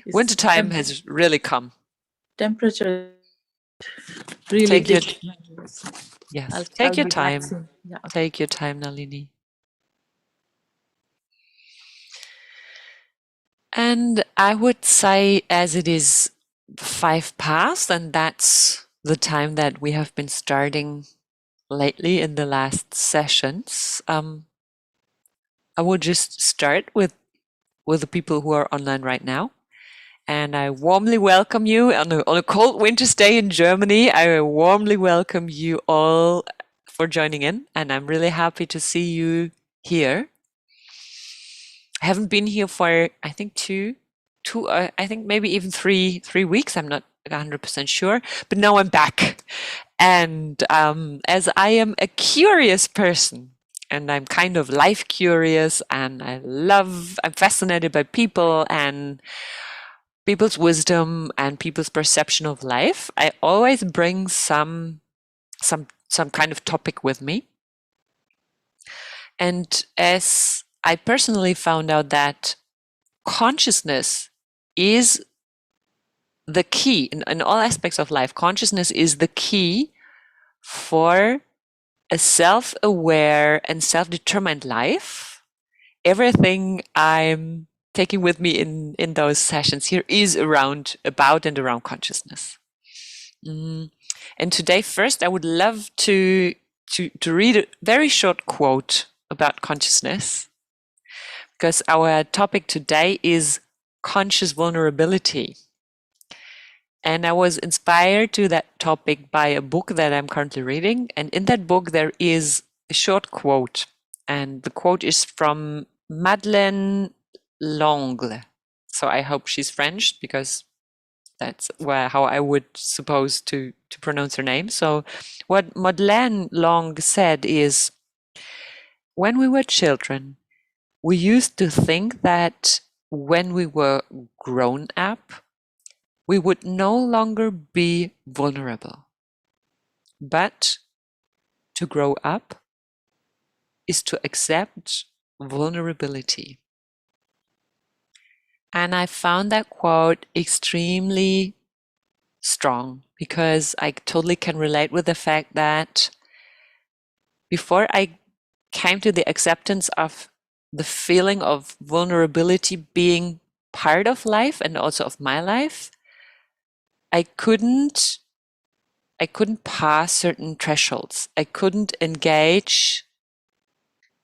Wintertime has really come. Temperature really Take your dipped. yes. I'll Take your be time. back soon. Yeah. Okay. Take your time, Nalini. And I would say, as it is 5 past, and that's the time that we have been starting lately in the last sessions, I would just start with the people who are online right now. And I warmly welcome you on a cold winter's day in Germany. I warmly welcome you all for joining in, and I'm really happy to see you here. I haven't been here for I think I think maybe even three weeks. I'm not 100% sure, but now I'm back. And as I am a curious person, and I'm kind of life curious, and I'm fascinated by people and people's wisdom and people's perception of life, I always bring some kind of topic with me. And as I personally found out that consciousness is the key in all aspects of life, consciousness is the key for a self-aware and self-determined life. Everything I'm taking with me in those sessions here is about and around consciousness. And today, first, I would love to read a very short quote about consciousness, because our topic today is conscious vulnerability. And I was inspired to that topic by a book that I'm currently reading. And in that book, there is a short quote. And the quote is from Madeleine L'Angle. So I hope she's French, because that's how I would suppose to pronounce her name. So what Madeleine L'Angle said is, when we were children, we used to think that when we were grown up, we would no longer be vulnerable. But to grow up is to accept vulnerability. And I found that quote extremely strong, because I totally can relate with the fact that before I came to the acceptance of the feeling of vulnerability being part of life and also of my life, I couldn't pass certain thresholds. I couldn't engage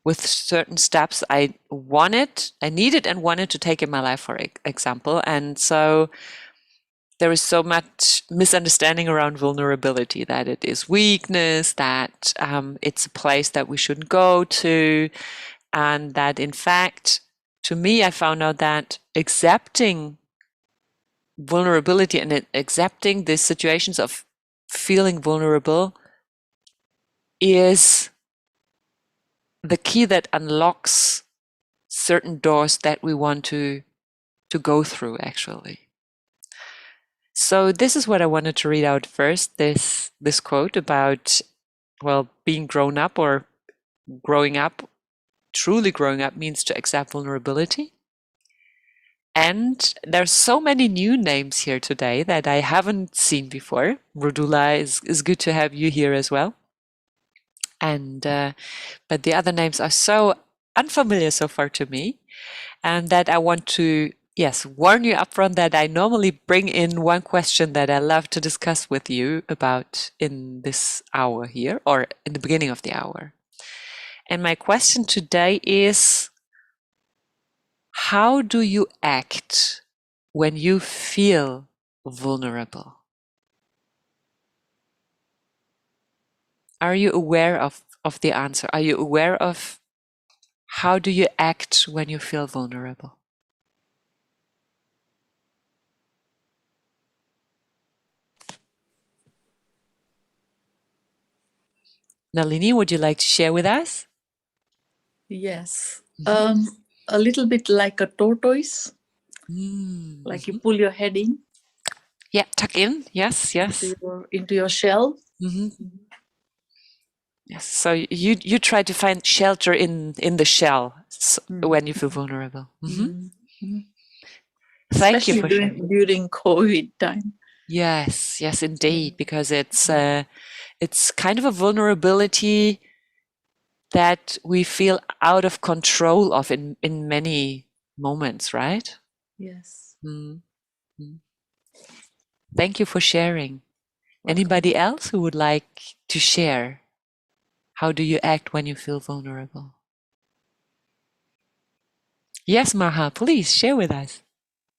with certain steps I needed and wanted to take in my life, for example. And so there is so much misunderstanding around vulnerability, that it is weakness, that it's a place that we shouldn't go to, and that in fact, to me, I found out that accepting vulnerability and accepting the situations of feeling vulnerable is the key that unlocks certain doors that we want to go through, actually. So this is what I wanted to read out first, this quote about, well, being grown up or growing up. Truly growing up means to accept vulnerability. And there's so many new names here today that I haven't seen before. Rodula, is good to have you here as well. And but the other names are so unfamiliar so far to me, and that I want to, yes, warn you upfront that I normally bring in one question that I love to discuss with you about in this hour here, or in the beginning of the hour. And my question today is, how do you act when you feel vulnerable? Are you aware of the answer? Are you aware of how do you act when you feel vulnerable? Nalini, would you like to share with us? Yes. A little bit like a tortoise. Like you pull your head in. Yeah, tuck in. Yes. Into your shell. Yes. So you try to find shelter in the shell when you feel vulnerable. Thank you especially for sharing. during COVID time. Yes, yes, indeed, because it's kind of a vulnerability that we feel out of control of in many moments, right? Yes. Mm. Mm. Thank you for sharing. Welcome. Anybody else who would like to share? How do you act when you feel vulnerable? Yes, Maha, please share with us.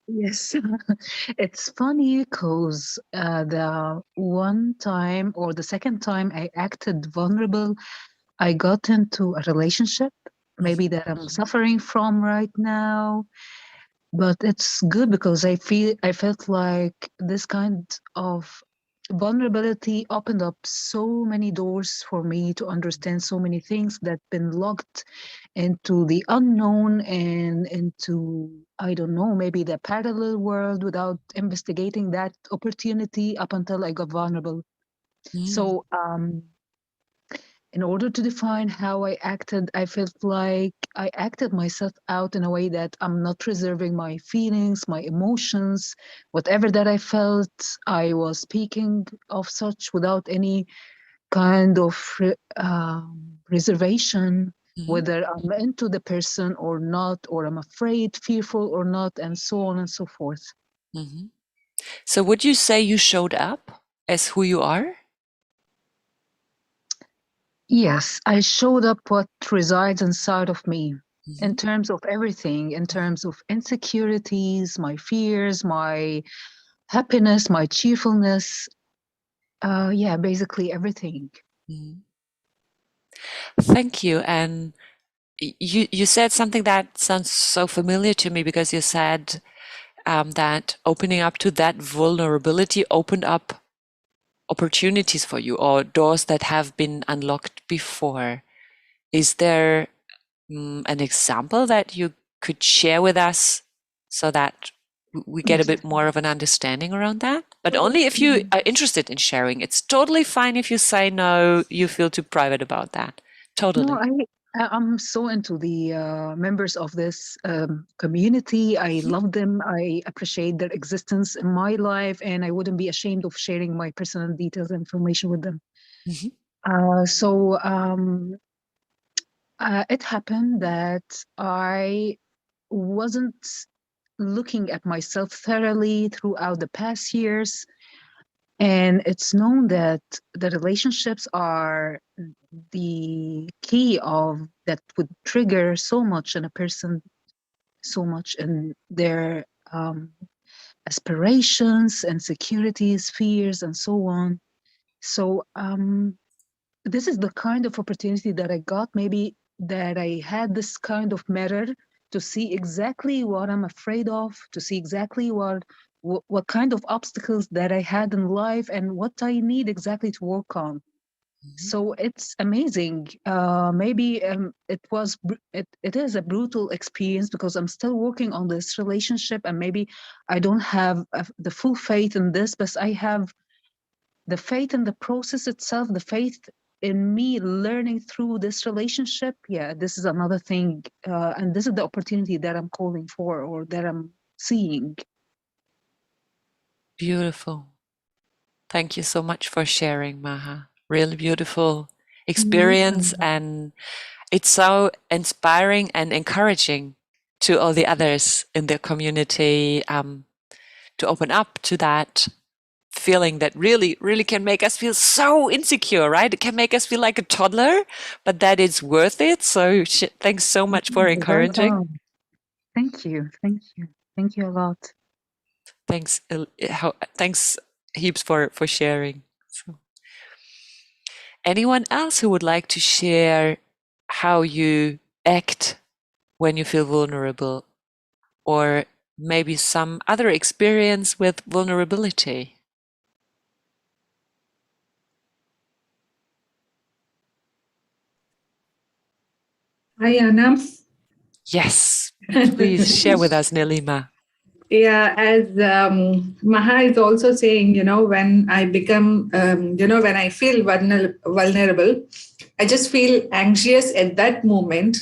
Yes, it's funny because the one time or the second time I acted vulnerable, I got into a relationship, maybe that I'm suffering from right now. But it's good because I felt like this kind of vulnerability opened up so many doors for me to understand so many things that been locked into the unknown and into, I don't know, maybe the parallel world without investigating that opportunity up until I got vulnerable. Mm. So in order to define how I acted, I felt like I acted myself out in a way that I'm not reserving my feelings, my emotions, whatever that I felt. I was speaking of such without any kind of reservation, Mhm. whether I'm into the person or not, or I'm afraid, fearful or not, and so on and so forth. Mhm. So would you say you showed up as who you are? Yes, I showed up what resides inside of me in Mhm. terms of everything, in terms of insecurities, my fears, my happiness, my cheerfulness. Yeah, basically everything. Mhm. Thank you. And you said something that sounds so familiar to me because you said that opening up to that vulnerability opened up opportunities for you or doors that have been unlocked before. Is there an example that you could share with us so that we get a Yes. bit more of an understanding around that? But only if you are interested in sharing. It's totally fine if you say no, you feel too private about that. No, Totally. I'm so into the members of this community. I Mhm. love them. I appreciate their existence in my life, and I wouldn't be ashamed of sharing my personal details and information with them. Mhm. It happened that I wasn't looking at myself thoroughly throughout the past years. And it's known that the relationships are the key of that would trigger so much in a person, so much in their um, aspirations, insecurities, fears, and so on. So this is the kind of opportunity that I got, maybe that I had this kind of mirror to see exactly what I'm afraid of, to see exactly what kind of obstacles that I had in life and what I need exactly to work on. Mhm. So it's amazing. Maybe it is a brutal experience because I'm still working on this relationship, and maybe I don't have the full faith in this, but I have the faith in the process itself, the faith in me learning through this relationship. Yeah, this is another thing, and this is the opportunity that I'm calling for or that I'm seeing. Beautiful. Thank you so much for sharing, Maha. Really beautiful experience. Mhm. And it's so inspiring and encouraging to all the others in the community to open up to that feeling that really, really can make us feel so insecure, right? It can make us feel like a toddler, but that it's worth it. So thanks so much for You're encouraging. welcome. Thank you. Thank you. Thank you a lot. Thanks, thanks heaps for sharing. So, anyone else who would like to share how you act when you feel vulnerable, or maybe some other experience with vulnerability? Hi, Anna. Yes, please share with us, Nilima. Yeah, as Maha is also saying, when I become, when I feel vulnerable, I just feel anxious at that moment.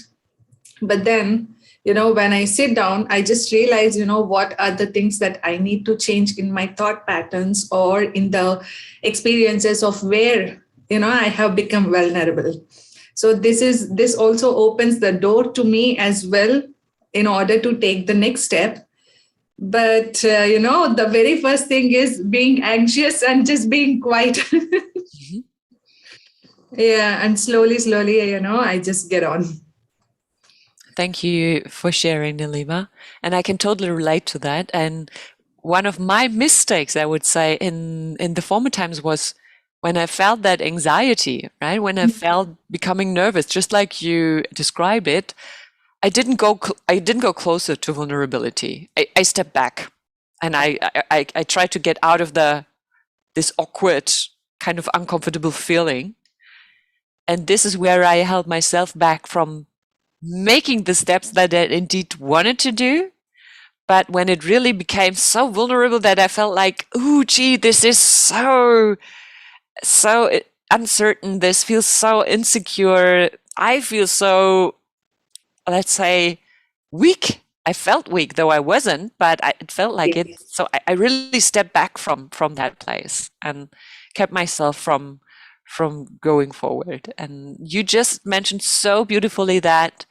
But then when I sit down, I just realize, what are the things that I need to change in my thought patterns or in the experiences of where, I have become vulnerable. So this also opens the door to me as well in order to take the next step. But, the very first thing is being anxious and just being quiet. Yeah. And slowly, I just get on. Thank you for sharing, Nilima. And I can totally relate to that. And one of my mistakes, I would say, in the former times was when I felt that anxiety, right? When I felt becoming nervous, just like you describe it, I didn't go closer to vulnerability. I stepped back, and I tried to get out of this awkward, kind of uncomfortable feeling. And this is where I held myself back from making the steps that I indeed wanted to do. But when it really became so vulnerable that I felt like, oh, gee, this is so uncertain. This feels so insecure. I feel so, let's say, weak. I felt weak, though I wasn't, but it felt like it. So I really stepped back from that place and kept myself from going forward. And you just mentioned so beautifully that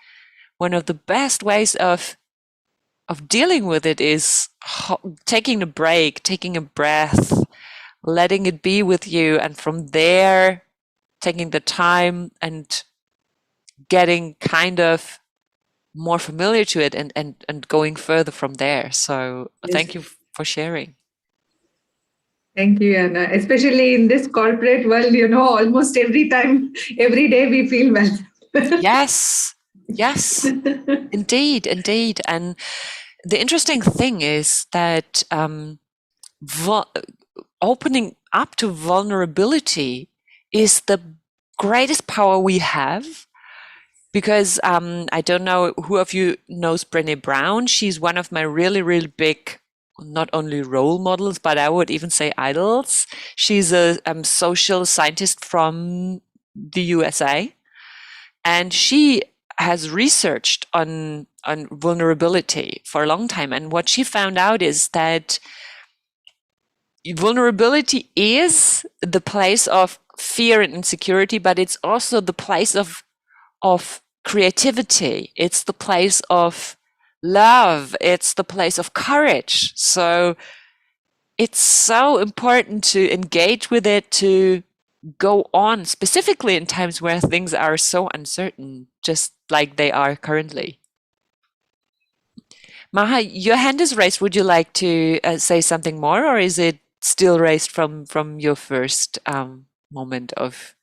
one of the best ways of dealing with it is taking a break, taking a breath, letting it be with you, and from there taking the time and getting kind of more familiar to it and going further from there. So thank you for sharing. Thank you, Anna. Especially in this corporate world, almost every day we feel well. Yes, indeed. And the interesting thing is that opening up to vulnerability is the greatest power we have. Because I don't know who of you knows Brené Brown. She's one of my really, really big, not only role models, but I would even say idols. She's a social scientist from the USA, and she has researched on vulnerability for a long time. And what she found out is that vulnerability is the place of fear and insecurity, but it's also the place of creativity. It's the place of love. It's the place of courage. So it's so important to engage with it, to go on, specifically in times where things are so uncertain, just like they are currently. Maha, your hand is raised. Would you like to say something more, or is it still raised from your first moment of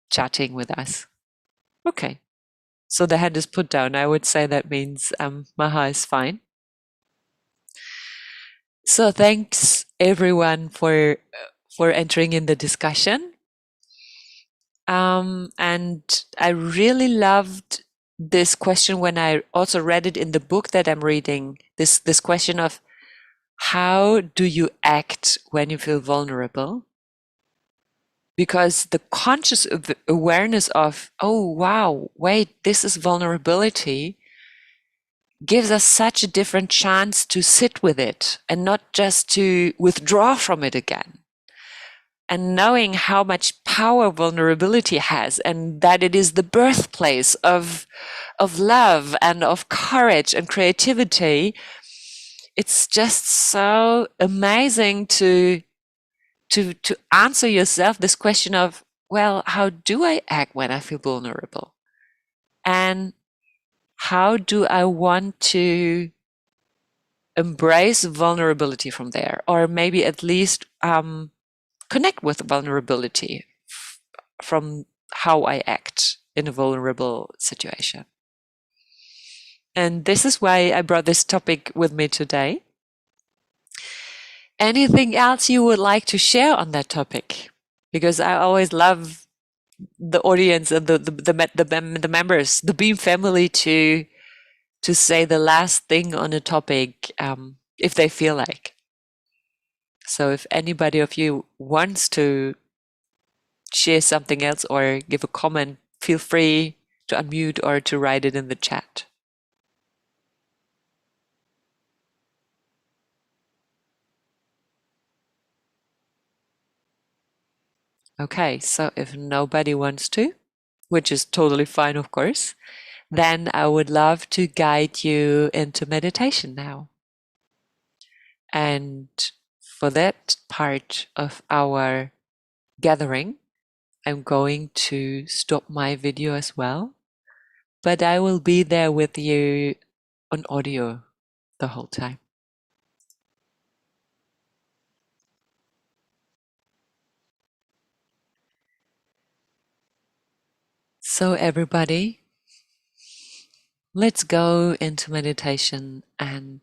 chatting with us? Okay. So the hand is put down. I would say that means Maha is fine. So thanks everyone for entering in the discussion. And I really loved this question when I also read it in the book that I'm reading. This question of how do you act when you feel vulnerable? Because the conscious awareness of, oh wow, wait, this is vulnerability, gives us such a different chance to sit with it and not just to withdraw from it again. And knowing how much power vulnerability has, and that it is the birthplace of love and of courage and creativity, it's just so amazing to answer yourself this question of, well, how do I act when I feel vulnerable? And how do I want to embrace vulnerability from there, or maybe at least connect with vulnerability from how I act in a vulnerable situation? And this is why I brought this topic with me today. Anything else you would like to share on that topic? Because I always love the audience and the members, the Beam family, to say the last thing on a topic if they feel like. So if anybody of you wants to share something else or give a comment, feel free to unmute or to write it in the chat. Okay, so if nobody wants to, which is totally fine, of course, then I would love to guide you into meditation now. And for that part of our gathering, I'm going to stop my video as well, but I will be there with you on audio the whole time. So everybody, let's go into meditation and